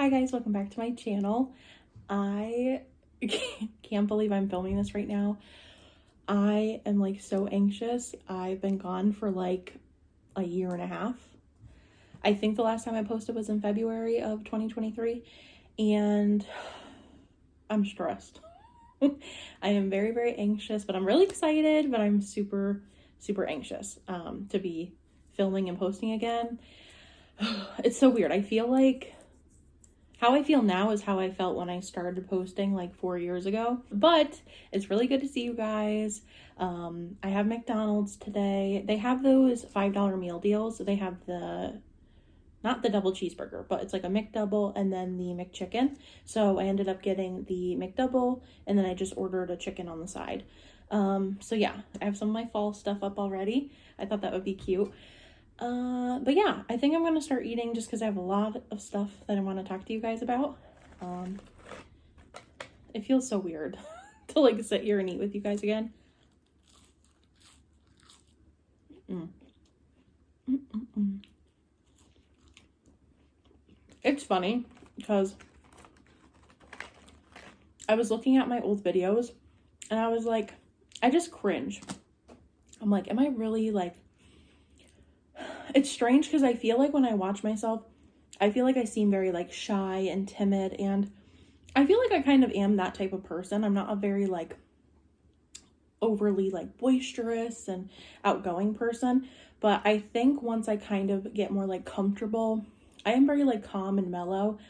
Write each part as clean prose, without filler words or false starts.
Hi guys, welcome back to my channel. I can't believe I'm filming this right now. I am like so anxious. I've been gone for like a year and a half. I think the last time I posted was in February of 2023 and I'm stressed. I am very, very anxious, but I'm really excited, but I'm super, super anxious to be filming and posting again. It's so weird. I feel like how I feel now is how I felt when I started posting like 4 years ago. But it's really good to see you guys. I have McDonald's today. They have those $5 meal deals. They have not the double cheeseburger, but it's like a McDouble and then the McChicken. So I ended up getting the McDouble and then I just ordered a chicken on the side. So yeah, I have some of my fall stuff up already. I thought that would be cute. But yeah, I think I'm going to start eating just because I have a lot of stuff that I want to talk to you guys about. It feels so weird to like sit here and eat with you guys again. It's funny because I was looking at my old videos and I was like, I just cringe. I'm like, am I really like, it's strange because I feel like when I watch myself, I feel like I seem very like shy and timid, and I feel like I kind of am that type of person. I'm not a very like overly like boisterous and outgoing person, but I think once I kind of get more like comfortable, I am very like calm and mellow,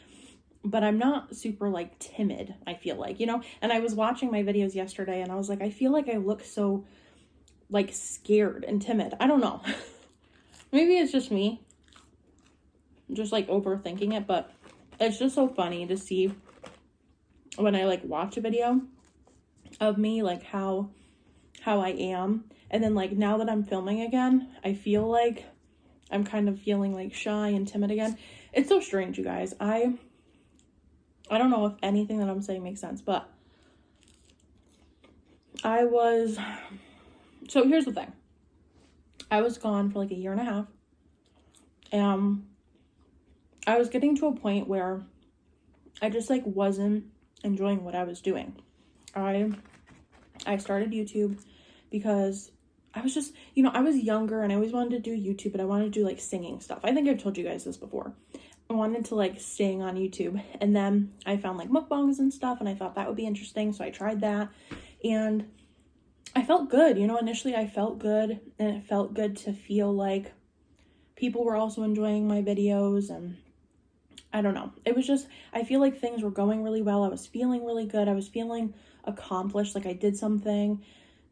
but I'm not super like timid, I feel like, you know. And I was watching my videos yesterday and I was like, I feel like I look so like scared and timid. I don't know. Maybe it's just me, just like overthinking it, but it's just so funny to see when I like watch a video of me, like how I am. And then like now that I'm filming again, I feel like I'm kind of feeling like shy and timid again. It's so strange, you guys. I don't know if anything that I'm saying makes sense, but so here's the thing. I was gone for like a year and a half. I was getting to a point where I just like wasn't enjoying what I was doing. I started YouTube because I was just, you know, I was younger and I always wanted to do YouTube, but I wanted to do like singing stuff. I think I've told you guys this before. I wanted to like sing on YouTube, and then I found like mukbangs and stuff and I thought that would be interesting. So I tried that and I felt good, you know. Initially I felt good, and it felt good to feel like people were also enjoying my videos, and I don't know. It was just, I feel like things were going really well. I was feeling really good. I was feeling accomplished, like I did something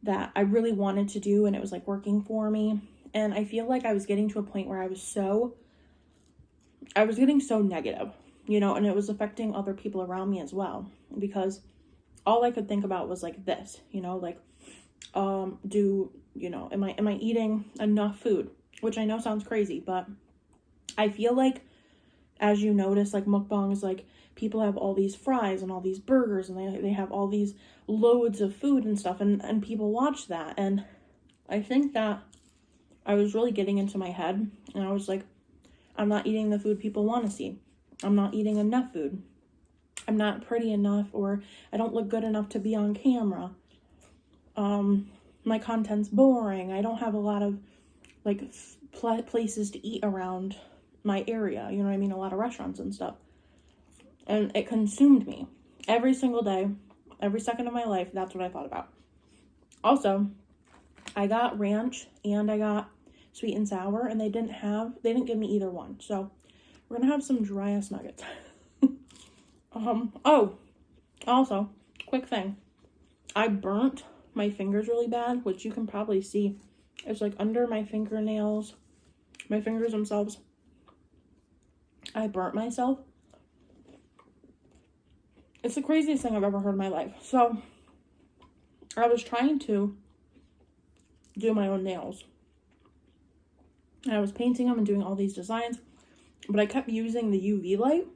that I really wanted to do and it was like working for me. And I feel like I was getting to a point where I was getting so negative, you know, and it was affecting other people around me as well, because all I could think about was like this, you know, like, am I eating enough food? Which I know sounds crazy, but I feel like, as you notice, like mukbangs, like people have all these fries and all these burgers and they have all these loads of food and stuff, and people watch that. And I think that I was really getting into my head, and I was like, I'm not eating the food people want to see. I'm not eating enough food. I'm not pretty enough, or I don't look good enough to be on camera. My content's boring. I don't have a lot of like places to eat around my area, you know what I mean? A lot of restaurants and stuff. And it consumed me every single day, every second of my life. That's what I thought about. Also, I got ranch and I got sweet and sour, and they didn't give me either one. So we're gonna have some dry ass nuggets. Oh, also, quick thing. I burnt my fingers really bad, which you can probably see. It's like under my fingernails, my fingers themselves. I burnt myself. It's the craziest thing I've ever heard in my life. So I was trying to do my own nails, and I was painting them and doing all these designs, but I kept using the UV light,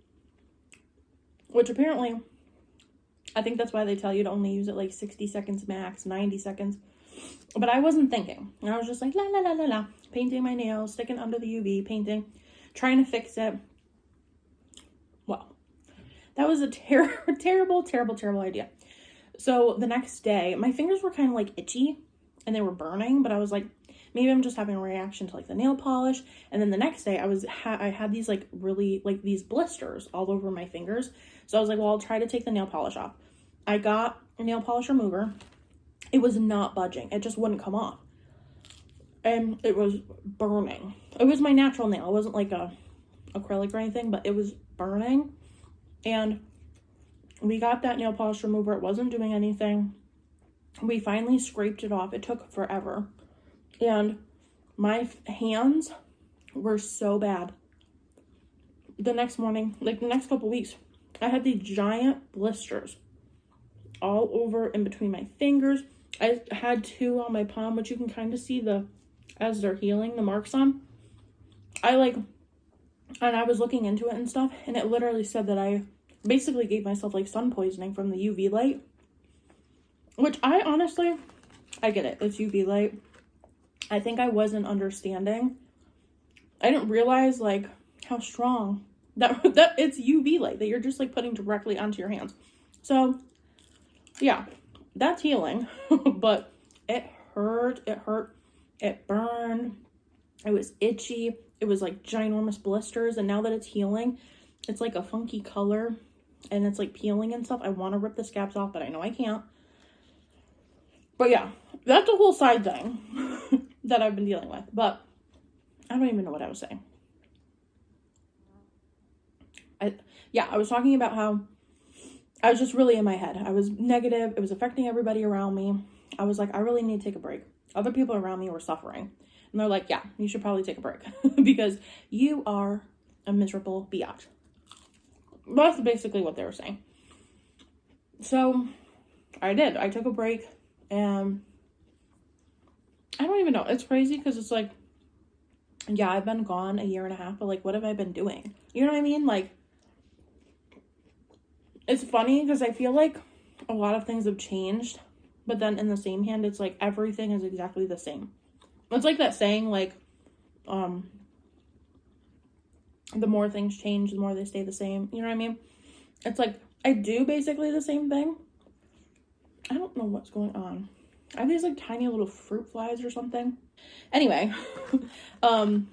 which apparently, I think that's why they tell you to only use it like 60 seconds max, 90 seconds. But I wasn't thinking. And I was just like, la, la, la, la, la, painting my nails, sticking under the UV, painting, trying to fix it. Well, That was a terrible, terrible, terrible idea. So the next day, my fingers were kind of like itchy and they were burning, but I was like, maybe I'm just having a reaction to like the nail polish. And then the next day I had these like really like these blisters all over my fingers. So I was like, well, I'll try to take the nail polish off. I got a nail polish remover. It was not budging. It just wouldn't come off. And it was burning. It was my natural nail. It wasn't like a acrylic or anything, but it was burning. And we got that nail polish remover. It wasn't doing anything. We finally scraped it off. It took forever. And my hands were so bad. The next morning, like the next couple weeks, I had these giant blisters all over in between my fingers. I had 2 on my palm, which you can kind of see as they're healing, the marks on. And I was looking into it and stuff, and it literally said that I basically gave myself like sun poisoning from the UV light, which I get it. It's UV light. I think I wasn't understanding. I didn't realize like how strong that it's UV light that you're just like putting directly onto your hands. So yeah, that's healing, but it hurt, it burned, it was itchy, it was like ginormous blisters, and now that it's healing, it's like a funky color, and it's like peeling and stuff. I want to rip the scabs off, but I know I can't. But yeah, that's a whole side thing that I've been dealing with, but I don't even know what I was saying. I was talking about how I was just really in my head. I was negative. It was affecting everybody around me. I was like, I really need to take a break. Other people around me were suffering. And they're like, yeah, you should probably take a break because you are a miserable biatch. That's basically what they were saying. So I did. I took a break, and I don't even know. It's crazy because it's like, yeah, I've been gone a year and a half, but like, what have I been doing? You know what I mean? Like, it's funny because I feel like a lot of things have changed, but then in the same hand, it's like everything is exactly the same. It's like that saying, like, the more things change, the more they stay the same. You know what I mean? It's like, I do basically the same thing. I don't know what's going on. I have these like tiny little fruit flies or something. Anyway, my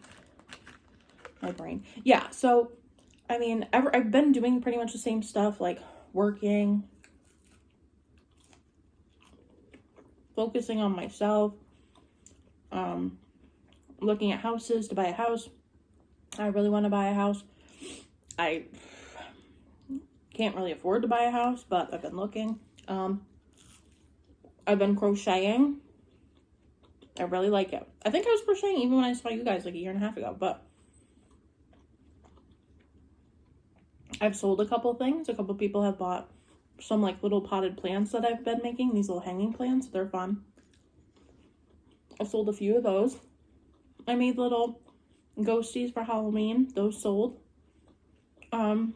brain. Yeah, so, I mean, I've been doing pretty much the same stuff, like working, focusing on myself, looking at houses to buy a house. I really want to buy a house. I can't really afford to buy a house, but I've been looking. I've been crocheting. I really like it. I think I was crocheting even when I saw you guys like a year and a half ago, but I've sold a couple things. A couple people have bought some like little potted plants that I've been making. These little hanging plants. They're fun. I've sold a few of those. I made little ghosties for Halloween. Those sold. I'm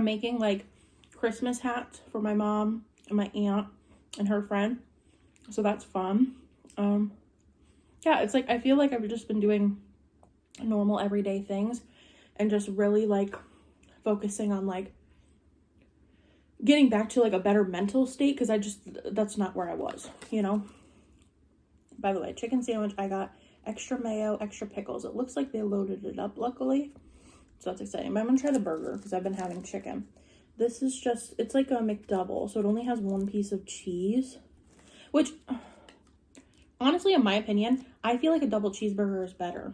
making like Christmas hats for my mom and my aunt and her friend. So that's fun. Yeah, it's like I feel like I've just been doing normal everyday things and just really like focusing on like getting back to like a better mental state, because that's not where I was, you know. By the way, chicken sandwich, I got extra mayo, extra pickles. It looks like they loaded it up, luckily. So that's exciting. But I'm gonna try the burger because I've been having chicken. This is just, it's like a McDouble, so it only has 1 piece of cheese, which honestly, in my opinion, I feel like a double cheeseburger is better.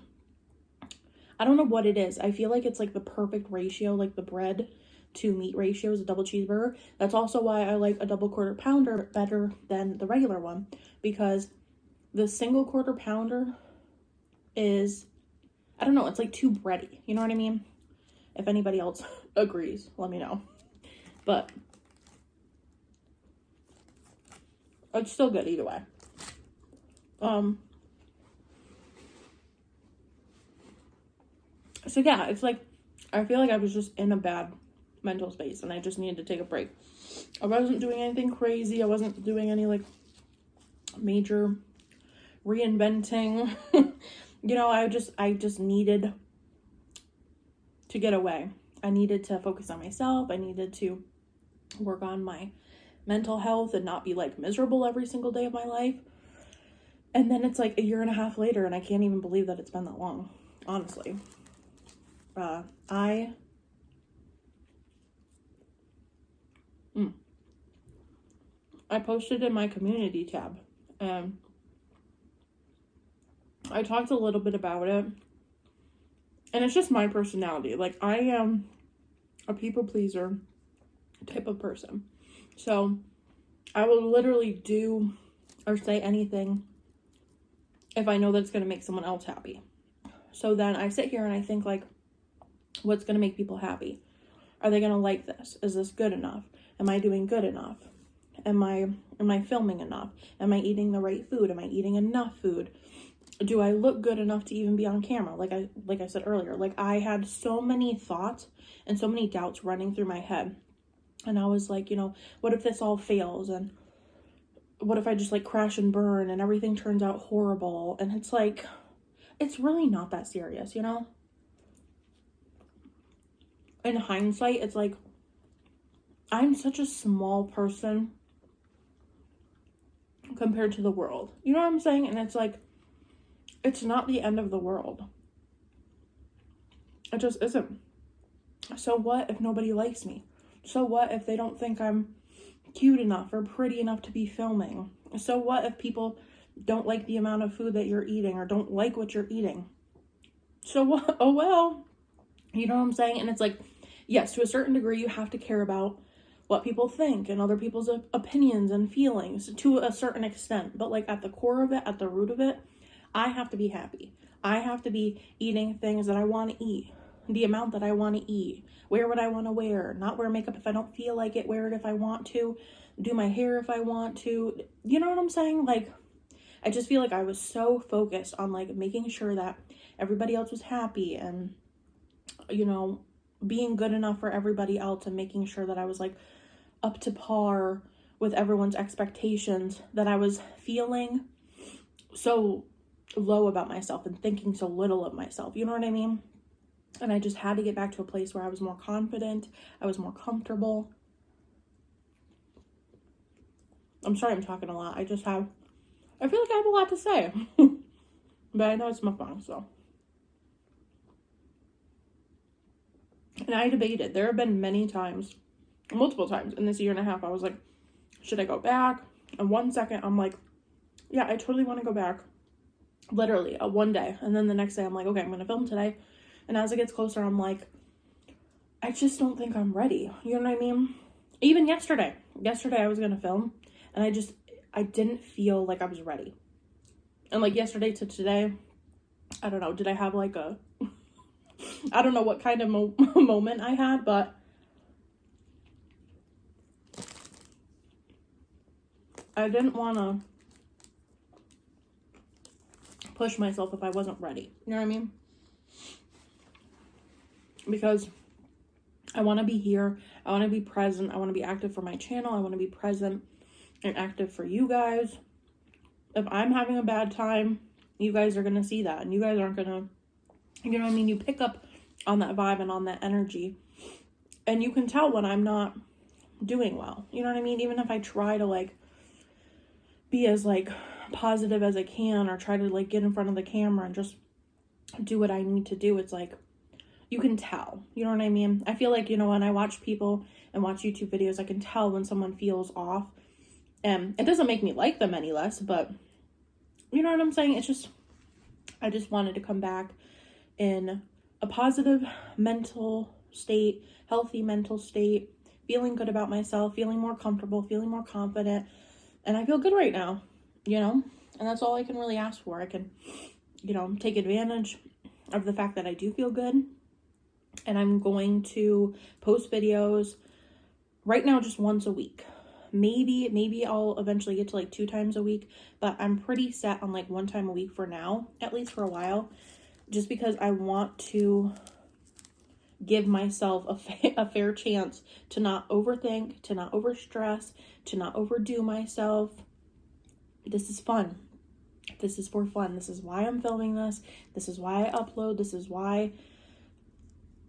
I don't know what it is. I feel like it's like the perfect ratio, like the bread to meat ratio is a double cheeseburger. That's also why I like a double quarter pounder better than the regular one, because the single quarter pounder is, I don't know, it's like too bready. You know what I mean? If anybody else agrees, let me know. But it's still good either way. So yeah, it's like, I feel like I was just in a bad mental space and I just needed to take a break. I wasn't doing anything crazy. I wasn't doing any like major reinventing. You know, I just needed to get away. I needed to focus on myself. I needed to work on my mental health and not be like miserable every single day of my life. And then it's like a year and a half later, and I can't even believe that it's been that long, honestly. I posted in my community tab, and I talked a little bit about it, and it's just my personality. Like, I am a people pleaser type of person, so I will literally do or say anything if I know that it's going to make someone else happy. So then I sit here and I think, like, what's going to make people happy? Are they going to like this? Is this good enough? Am I doing good enough? Am I filming enough? Am I eating the right food? Am I eating enough food? Do I look good enough to even be on camera? Like I said earlier, like, I had so many thoughts and so many doubts running through my head. And I was like, what if this all fails? And what if I just like crash and burn and everything turns out horrible? And it's like, it's really not that serious, In hindsight, it's like, I'm such a small person compared to the world. You know what I'm saying? And it's like, it's not the end of the world. It just isn't. So what if nobody likes me? So what if they don't think I'm cute enough or pretty enough to be filming? So what if people don't like the amount of food that you're eating or don't like what you're eating? So what? Oh, well, you know what I'm saying? And it's like, yes, to a certain degree, you have to care about what people think and other people's opinions and feelings to a certain extent. But like, at the core of it, at the root of it, I have to be happy. I have to be eating things that I want to eat, the amount that I want to eat, wear what I want to wear, not wear makeup if I don't feel like it, wear it if I want to, do my hair if I want to. You know what I'm saying? Like, I just feel like I was so focused on like making sure that everybody else was happy and, being good enough for everybody else and making sure that I was like up to par with everyone's expectations, that I was feeling so low about myself and thinking so little of myself. You know what I mean? And I just had to get back to a place where I was more confident. I was more comfortable. I'm sorry I'm talking a lot. I feel like I have a lot to say. But I know it's MUKBANG, so. And I debated. There have been many times, multiple times in this year and a half, I was like, should I go back? And 1 second, I'm like, yeah, I totally want to go back. Literally, one day. And then the next day, I'm like, okay, I'm going to film today. And as it gets closer, I'm like, I just don't think I'm ready. You know what I mean? Even yesterday I was going to film. And I didn't feel like I was ready. And like yesterday to today, I don't know, did I have like I don't know what kind of moment I had, but I didn't want to push myself if I wasn't ready. You know what I mean? Because I want to be here. I want to be present. I want to be active for my channel. I want to be present and active for you guys. If I'm having a bad time, you guys are going to see that. And you guys aren't going to, you know what I mean? You pick up on that vibe and on that energy. And you can tell when I'm not doing well. You know what I mean? Even if I try to like be as like positive as I can, or try to like get in front of the camera and just do what I need to do, it's like, you can tell. You know what I mean? I feel like, when I watch people and watch YouTube videos, I can tell when someone feels off. And it doesn't make me like them any less, but you know what I'm saying? It's just, I just wanted to come back in a positive mental state, healthy mental state, feeling good about myself, feeling more comfortable, feeling more confident. And I feel good right now, and that's all I can really ask for. I can, take advantage of the fact that I do feel good. And I'm going to post videos right now just once a week. Maybe I'll eventually get to like 2 times a week, but I'm pretty set on like 1 time a week for now, at least for a while, just because I want to give myself a fair chance to not overthink, to not overstress, to not overdo myself. This is fun. This is for fun. This is why I'm filming this. This is why I upload. This is why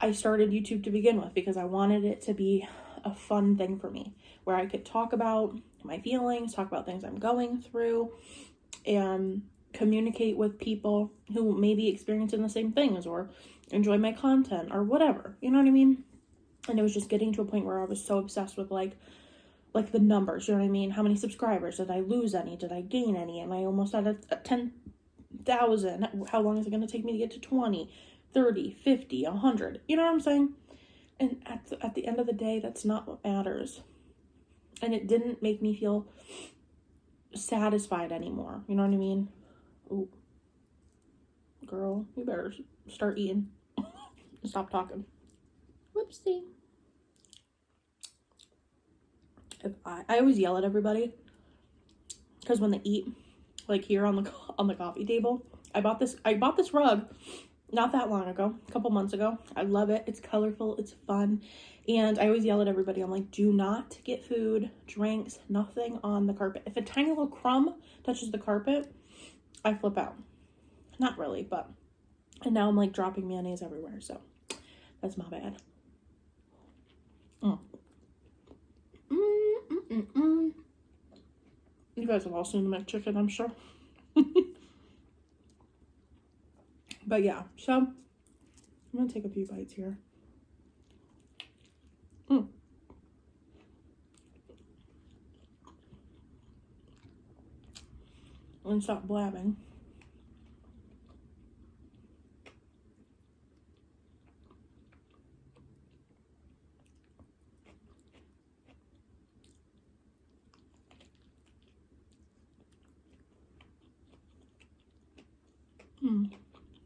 I started YouTube to begin with, because I wanted it to be a fun thing for me, where I could talk about my feelings, talk about things I'm going through, and communicate with people who may be experiencing the same things or enjoy my content or whatever, you know what I mean? And it was just getting to a point where I was so obsessed with like the numbers, you know what I mean? How many subscribers? Did I lose any? Did I gain any? Am I almost at a 10,000? How long is it going to take me to get to 20, 30, 50, 100? You know what I'm saying? And at the end of the day, that's not what matters. And it didn't make me feel satisfied anymore. You know what I mean? Ooh. Girl, you better start eating. Stop talking. Whoopsie. I always yell at everybody, because when they eat, like here on the coffee table, I bought this rug not that long ago, a couple months ago. I love it. It's colorful, it's fun, and I always yell at everybody. I'm like, do not get food, drinks, nothing on the carpet. If a tiny little crumb touches the carpet, I flip out. Not really, but, and now I'm like dropping mayonnaise everywhere, so that's my bad. You guys have all seen the McChicken, I'm sure. But yeah, so I'm gonna take a few bites here. And stop blabbing.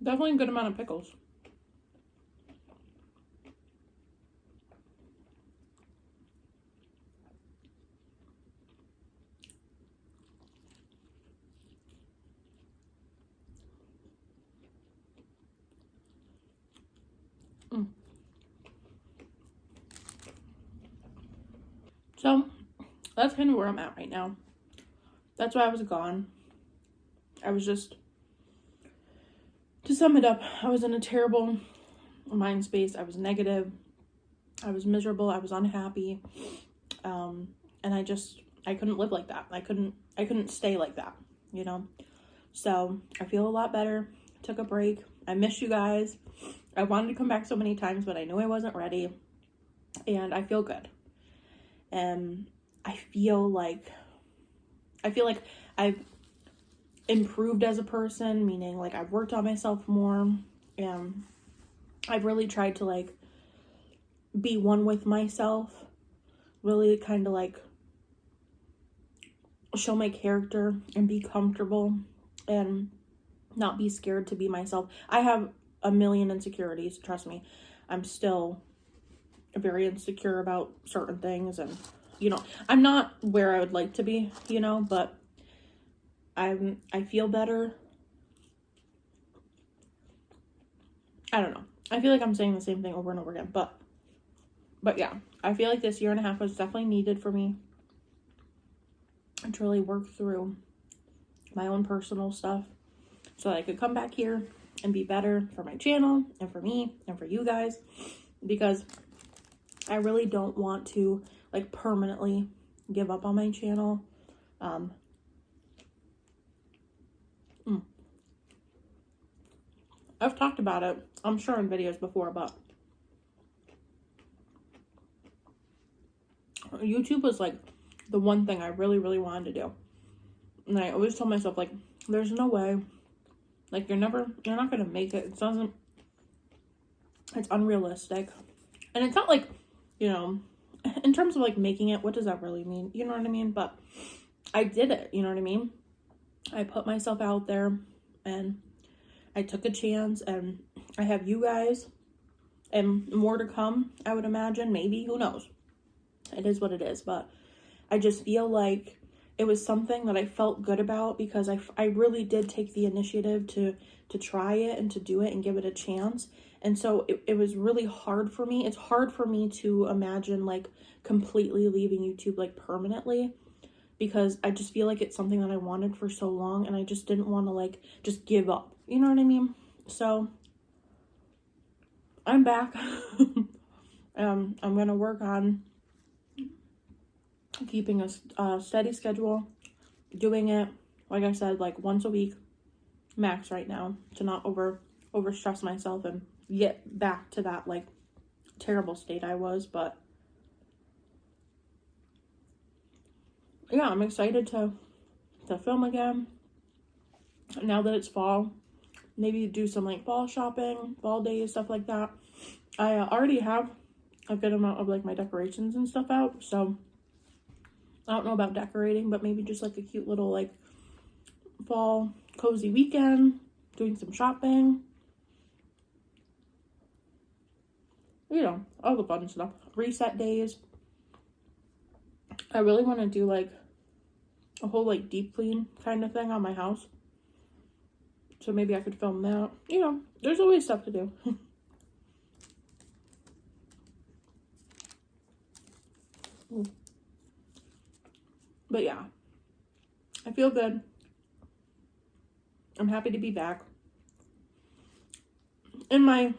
Definitely a good amount of pickles. So that's kind of where I'm at right now. That's why I was gone. I was just, to sum it up, I was in a terrible mind space. I was negative. I was miserable. I was unhappy. And I couldn't live like that. I couldn't stay like that, you know? So I feel a lot better. Took a break. I miss you guys. I wanted to come back so many times, but I knew I wasn't ready. And I feel good. And I feel like I've improved as a person, meaning like I've worked on myself more, and I've really tried to like be one with myself, really kind of like show my character and be comfortable and not be scared to be myself. I have a million insecurities, trust me. I'm still very insecure about certain things, and you know, I'm not where I would like to be, you know, but I feel better. I don't know. I feel like I'm saying the same thing over and over again, but yeah, I feel like this year and a half was definitely needed for me to really work through my own personal stuff so that I could come back here and be better for my channel and for me and for you guys, because I really don't want to like permanently give up on my channel. I've talked about it, I'm sure, in videos before, but YouTube was like the one thing I really, really wanted to do. And I always told myself, like, there's no way, like, you're not gonna make it. It's unrealistic. And it's not like, you know, in terms of like making it, what does that really mean? You know what I mean? But I did it, you know what I mean? I put myself out there and I took a chance, and I have you guys and more to come, I would imagine. Maybe, who knows? It is what it is, but I just feel like it was something that I felt good about, because I really did take the initiative to try it and to do it and give it a chance. And so it was really hard for me. It's hard for me to imagine like completely leaving YouTube like permanently, because I just feel like it's something that I wanted for so long, and I just didn't want to like just give up. You know what I mean? So I'm back. I'm gonna work on keeping a steady schedule, doing it, like I said, like once a week max right now, to not over stress myself and get back to that like terrible state I was. But yeah, I'm excited to film again now that it's fall. Maybe do some like fall shopping, fall days, stuff like that. I already have a good amount of like my decorations and stuff out, so I don't know about decorating, but maybe just like a cute little like fall cozy weekend, doing some shopping, you know, all the fun stuff. Reset days. I really want to do like a whole like deep clean kind of thing on my house, so maybe I could film that. You know, there's always stuff to do. But yeah, I feel good. I'm happy to be back. In my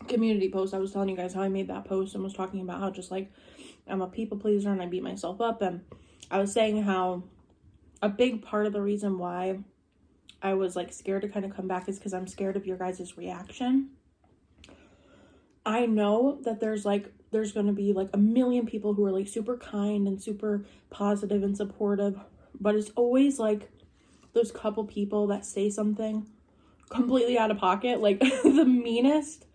community post, I was telling you guys how I made that post and was talking about how just like I'm a people pleaser and I beat myself up, and I was saying how a big part of the reason why I was like scared to kind of come back is because I'm scared of your guys' reaction. I know that there's going to be like a million people who are like super kind and super positive and supportive, but it's always like those couple people that say something completely out of pocket, like the meanest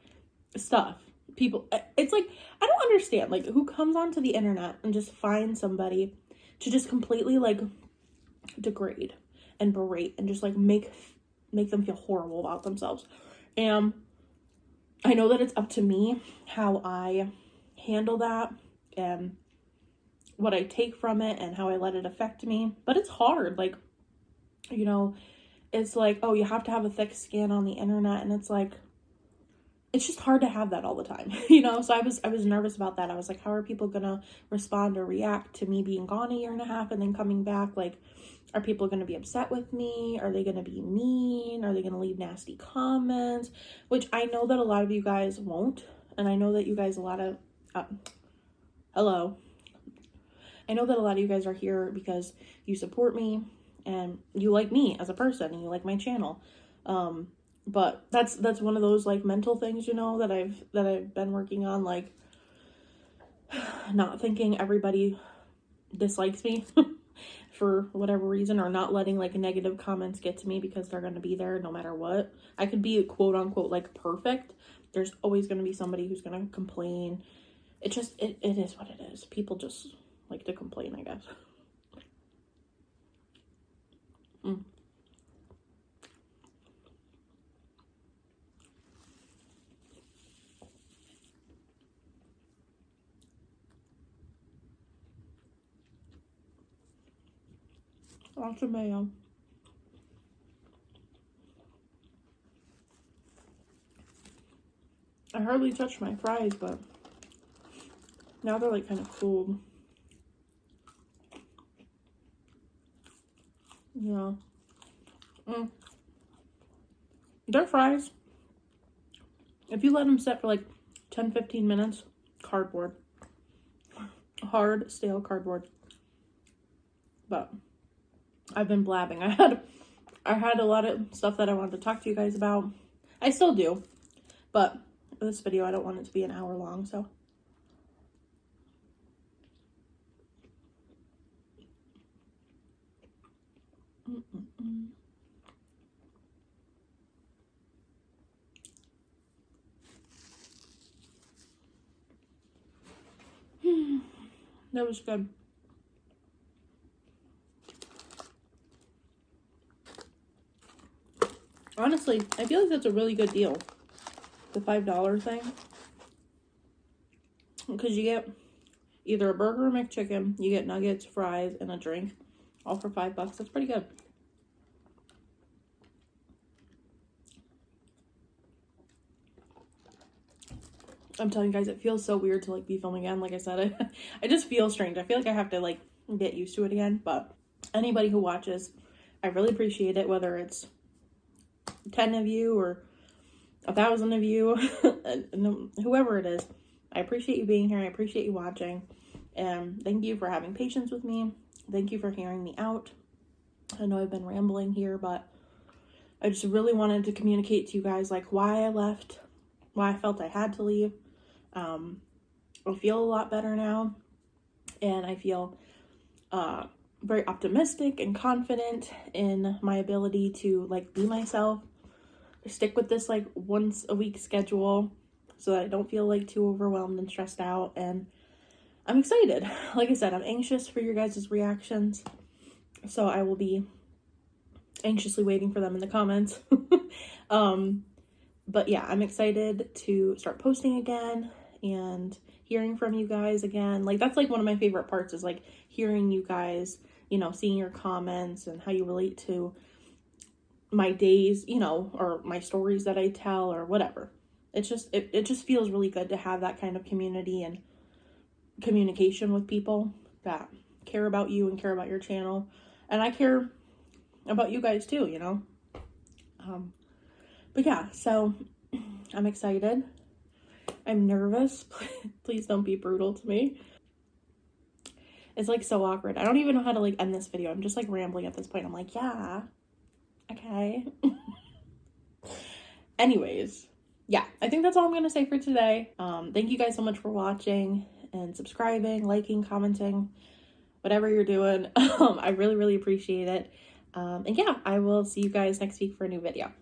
stuff. People, it's like, I don't understand, like, who comes onto the internet and just finds somebody to just completely like degrade and berate and just like make them feel horrible about themselves. And I know that it's up to me how I handle that and what I take from it and how I let it affect me. But it's hard. Like, you know, it's like, oh, you have to have a thick skin on the internet. And it's like, it's just hard to have that all the time, you know? So I was nervous about that. I was like, how are people going to respond or react to me being gone a year and a half and then coming back? Like, are people going to be upset with me? Are they going to be mean? Are they going to leave nasty comments? Which I know that a lot of you guys won't. And I know that you guys, hello. I know that a lot of you guys are here because you support me and you like me as a person and you like my channel. But that's one of those like mental things, you know, that I've been working on, like not thinking everybody dislikes me for whatever reason, or not letting like negative comments get to me, because they're going to be there no matter what. I could be quote unquote like perfect. There's always going to be somebody who's going to complain. It is what it is. People just like to complain, I guess. Lots of mayo. I hardly touched my fries, but now they're like kind of cooled. Yeah. They're fries. If you let them sit for like 10-15 minutes, cardboard. Hard, stale cardboard. But I've been blabbing. I had a lot of stuff that I wanted to talk to you guys about. I still do. But this video, I don't want it to be an hour long, so. That was good. Honestly, I feel like that's a really good deal. The $5 thing. Because you get either a burger or McChicken, you get nuggets, fries, and a drink. All for $5. That's pretty good. I'm telling you guys, it feels so weird to like be filming again. Like I said, I just feel strange. I feel like I have to like get used to it again. But anybody who watches, I really appreciate it. Whether it's 10 of you or 1,000 of you, and whoever it is, I appreciate you being here. I appreciate you watching. And thank you for having patience with me. Thank you for hearing me out. I know I've been rambling here, but I just really wanted to communicate to you guys like why I left, why I felt I had to leave. I feel a lot better now, and I feel very optimistic and confident in my ability to like be myself, stick with this like once a week schedule so that I don't feel like too overwhelmed and stressed out. And I'm excited. Like I said, I'm anxious for your guys' reactions, so I will be anxiously waiting for them in the comments. But yeah, I'm excited to start posting again and hearing from you guys again. Like that's like one of my favorite parts, is like hearing you guys, you know, seeing your comments and how you relate to my days, you know, or my stories that I tell or whatever. It's just, it just feels really good to have that kind of community and communication with people that care about you and care about your channel. And I care about you guys too, you know. But yeah, so I'm excited. I'm nervous. Please don't be brutal to me. It's like so awkward. I don't even know how to like end this video. I'm just like rambling at this point. I'm like, yeah, okay. Anyways, yeah, I think that's all I'm gonna say for today. Thank you guys so much for watching and subscribing, liking, commenting, whatever you're doing. I really, really appreciate it. And yeah, I will see you guys next week for a new video.